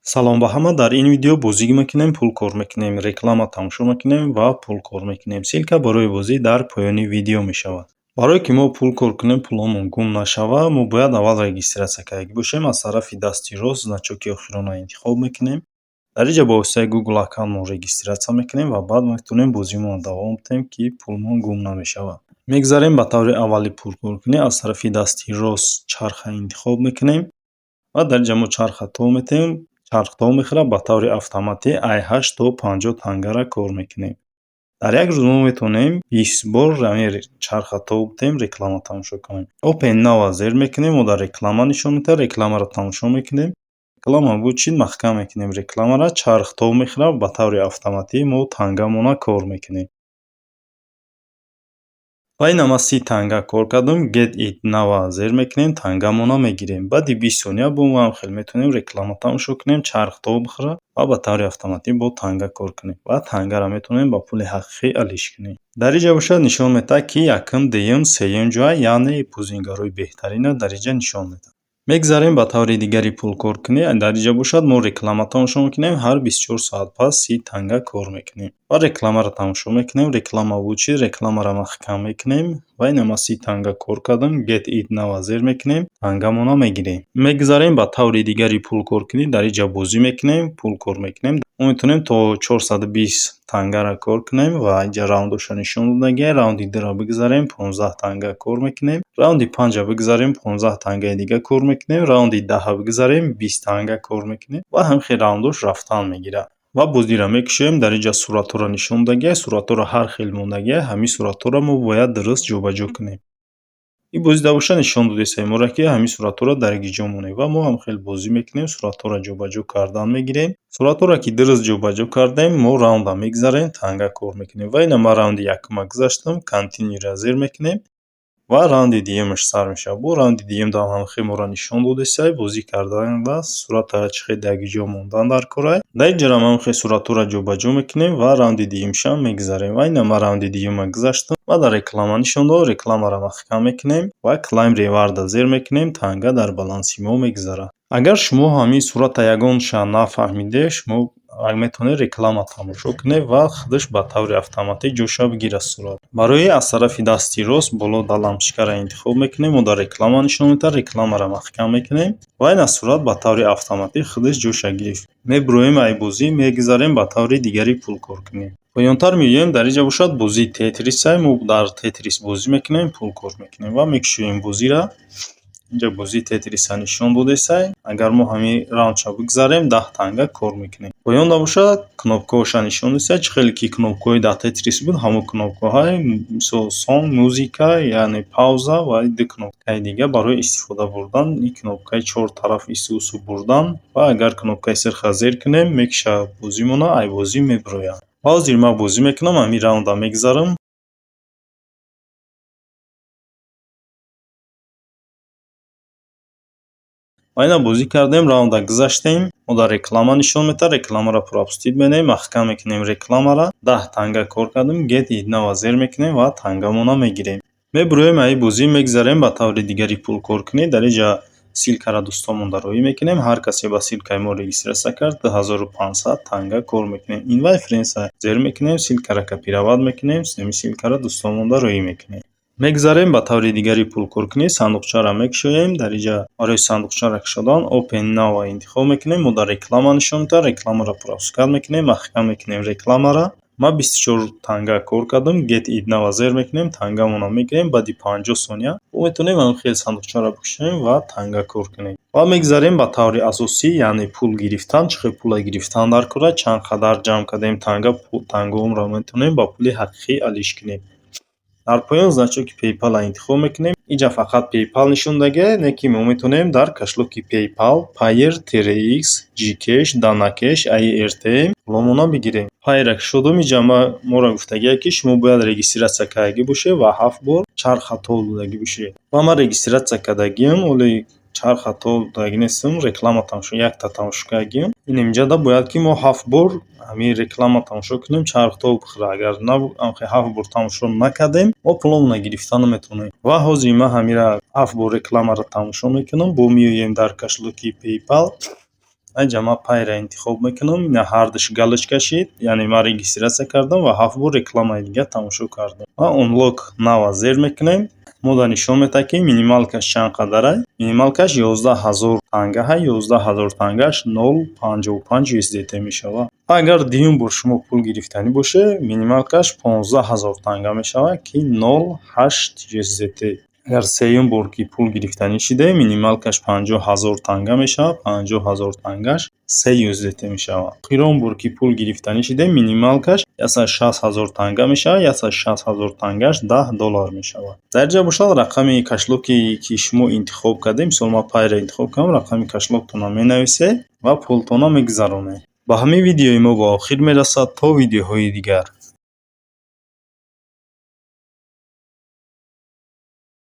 Салом ба ҳама. Дар ин видео бозӣ мекунем, пул кор мекунем, реклама тамошо мекунем ва пул кор мекунем. Силка барои бозӣ дар поёни видео мешавад. Барое ки мо пул кор кунем, пуломон гум нашава, мо бояд аввал регистратсия карда бошем. Аз тарафи дасти рост значоки охирона интихоб мекунем. Дар инҷа бо воситаи Google аккаунт мо регистратсия мекунем ва баъд метавонем бозимон давом диҳем ки пулмон гум намешавад. Мегзарем ба таври аввали пулкоркунӣ. Аз тарафи дасти рост чарха интихоб мекунем ва дар инҷа мо чарха то метаҳем. Чарх то мехӯрад, ба таври автоматӣ ай 8 то 50 тангара кор мекунем. Дар як рӯз мо метавонем 20 бор чарха то битем, реклама тамошо кунем. Open now зер мекунем, мо дар реклама нишон медиҳад, рекламаро тамошо мекунем. Реклама буд чид маҳкам мекунем рекламаро, чарх то мехӯрад, ба таври автоматӣ мо тангамона кор мекунем. ва инам аз 30 танга кор кардам. Get it now зер мекунем, тангамона мегирем. Баъди 20 сония бо мо ҳам хел метавонем реклама тамошо кунем, чарх то бихӯрад ва ба таври автоматӣ бо танга кор кунем ва тангара метавонем ба пули ҳақиқӣ алиш кунем. Дар инҷа бошад нишон медиҳад ки якум, дуюм, сеюм ҷой, яъне пузингарои беҳтарина дар инҷа нишон медиҳад. Мегзарем ба таври дигари пул кор кунӣ. Дар инҷа бошад мо реклама тамошо мекунем, ҳар 24 соат пас 30 танга кор мекунем ва рекламаро тамошо мекунем. Реклама буд чӣ? Рекламаро маҳкам мекунем ва инам аз 30 танга кор кардам. Get it now зер мекунем, тангамона мегирем. Мегзарем ба таври дигари пул кор кунӣ. Дар инҷа бозӣ мекунем, пул кор мекунем. Мо метавонем то 420 тангара кор кунем ва инҷа раундоша нишон додагиа. Раунди 2ро бигзарем, 15 танга кор мекунем. Раунди 5 бигзарем, 15 тангаи дига кор мекунем. Раунди 10 бигзарем, 20 танга кор мекунем ва ҳамин раундош рафтан мегирад. ва бозиро мекушоем. Дар инҷа суратҳоро нишон додагиа. Суратҳоро ҳар хел мондагиа. Ҳамин суратҳоро мо бояд дуруст ҷобаҷо кунем. ин бозида боша нишон доди саимора ки ҳамин суратҳоро дар гиҷо монем ва мо ҳам хел бозӣ мекунем. Суратҳоро ҷобаҷо кардан мегирем. Суратҳоро ки дуруст ҷобаҷо кардем, мо раунда мегзарем, танга кор мекунем ва ина ман раунди якума гузаштам. Continue зер мекунем ва раунди дуюмаш сар мешавад. Бо раунди дуюм дам ҳамхел моро нишон додесай бозӣ кардан ва сурата чӣ хел дар гиҷо мондан дар корай. Дар инҷарам ҳамхел суратҳоро ҷобаҷо мекунем ва раунди дуюмшам мегзарем ва ина ман раунди дуюма гузаштам ва дар реклама нишон дод. Рекламаро маҳкам мекунем ва claim reward зер мекунем. Танга дар баланси мо мегзарад. Агар шумо ҳамин сурата ягонша нафаҳмиде, шумо метавонед реклама тамошо кунед ва худаш ба таври автоматӣ ҷоша бигирад сурат. Барои аз тарафи дасти рост боло дар лампочкаро интихоб мекунем. Мо дар реклама нишон медиҳад, рекламаро маҳкам мекунем ва ина сурат ба таври автоматӣ худаш ҷоша гирифт. Мебуроем ай бозӣ, мегзарем ба таври дигари пул кор кунем. Поёнтар меоем. Дар инҷа бошад бозии Tetris. Мо дар Tetris бозӣ мекунем, пул кор мекунем ва мекушоем бозиро. инҷа бозии Tetris-а нишон додесай. Агар мо ҳамин раундша бигзарем 10 танга кор мекунем. Поён набошад кнопкаҳоша нишон додесай. Чӣ хеле ки кнопкаҳои дар Tetris буд, ҳамон кнопкаҳои мисол сон, музика, яъне пауза ва ду кнопкаи дига барои истифода бурдан. Ин кнопкаи 4 тараф ису бурдан ва агар кнопкаи сирха зер кунем, мекушад бозимона, ай бозӣ мебурояд. ва ҳозир ман бозӣ мекунам, ҳамин раунда мегзарам. ва ина бозӣ кардем, раунда гузаштем. мо дар реклама нишон медиҳад, рекламаро пропустит менем, маҳкам мекунем рекламаро. 10 танга кор кардем. Get it now зер мекунем ва тангамона мегирем. Мебуроем ай бозӣ мегзарем ба таври дигари пул кор кунӣ. Дар инҷа силкаро дӯстомон дароӣ мекунем. Ҳар касе ба силкаи мо регистратсия кард 2500 танга кор мекунем. Invite friends зер мекунем, силкаро копировать мекунем, сами силкаро дӯстомон дароӣ мекунем. мегзарем ба таври дигари пул кор кунӣ. Сандуқчаро мекушоем. Дар инҷа барои сандуқчаро кушодан Open now интихоб мекунем. мо дар реклама нишон медиҳад, рекламаро пропускат мекунем, маҳкам мекунем рекламаро. ман 24 танга кор кардам. Get it now зер мекунем, тангамона мегирем. баъди 50 сония мо метавонем ҳамин хел сандуқчаро бикушоем ва танга кор кунем. ва мегзарем ба таври асосӣ, яъне пул гирифтан. чӣ хел пула гирифтан дар кора, чанд қадар ҷамъ кардем тангаҳоро метавонем ба пули ҳақиқӣ алиш кунем. дар поён значоки PayPal интихоб мекунем. инҷа фақат PayPal нишон додагиа, не ки мо метавонем дар кашлоки PayPal, Payeer, TRX, Gcash, Danacash, AirTM пуломона бигирем. Payeer-ро кушодам. инҷа моро гуфтагиа ки шумо бояд регистратсия кардагӣ бошед ва 7 бор чарха то додагӣ бошед. ва ман регистратсия кардагиам, вале чарха то додагӣ нестам. Реклама тамошо якта тамошо кардагиам. инҷада бояд ки мо 7 бор ҳамин реклама тамошо кунем, чарх то бихӯрад. Агар 7 бор тамошо накардем, мо пуломона гирифта наметавонем. ва ҳозир ман ҳамира 7 бор рекламаро тамошо мекунам. бо меоем дар кашлоки PayPal. айҷа ман пайра интихоб мекунам, ина ҳардаш галоч кашид, яъне ман регистрация кардам ва 7 бор рекламаи дига тамошо кардам. Ва unlock нава зер мекунем. Мода нишон медиҳад ки минималкаш чанд қадар ай. Минималкаш 11000 танга ҳай, 11000 тангаш 0.55 USDT мешавад. Агар дуюм бор шумо пул гирифтанӣ бошед, минималкаш 15000 танга мешавад ки 0.8 USDT. Агар сеюм бор ки пул гирифтанӣ шиде, минималкаш 50000 танга мешавад, 50000 тангаш 3 USDT мешавад. Охирон бор ки пул гирифтанӣ шиде, минималкаш 160000 танга мешавад, 160000 тангаш $10 мешавад. Дар ҷа бошад рақами кашлоки ки шумо интихоб кардем, мисол ман пайра интихоб кардам, рақами кашлоктона менависед ва пултона мегузаронед. Ба ҳамин видеои мо ба охир мерасад. То видеоҳои дигар.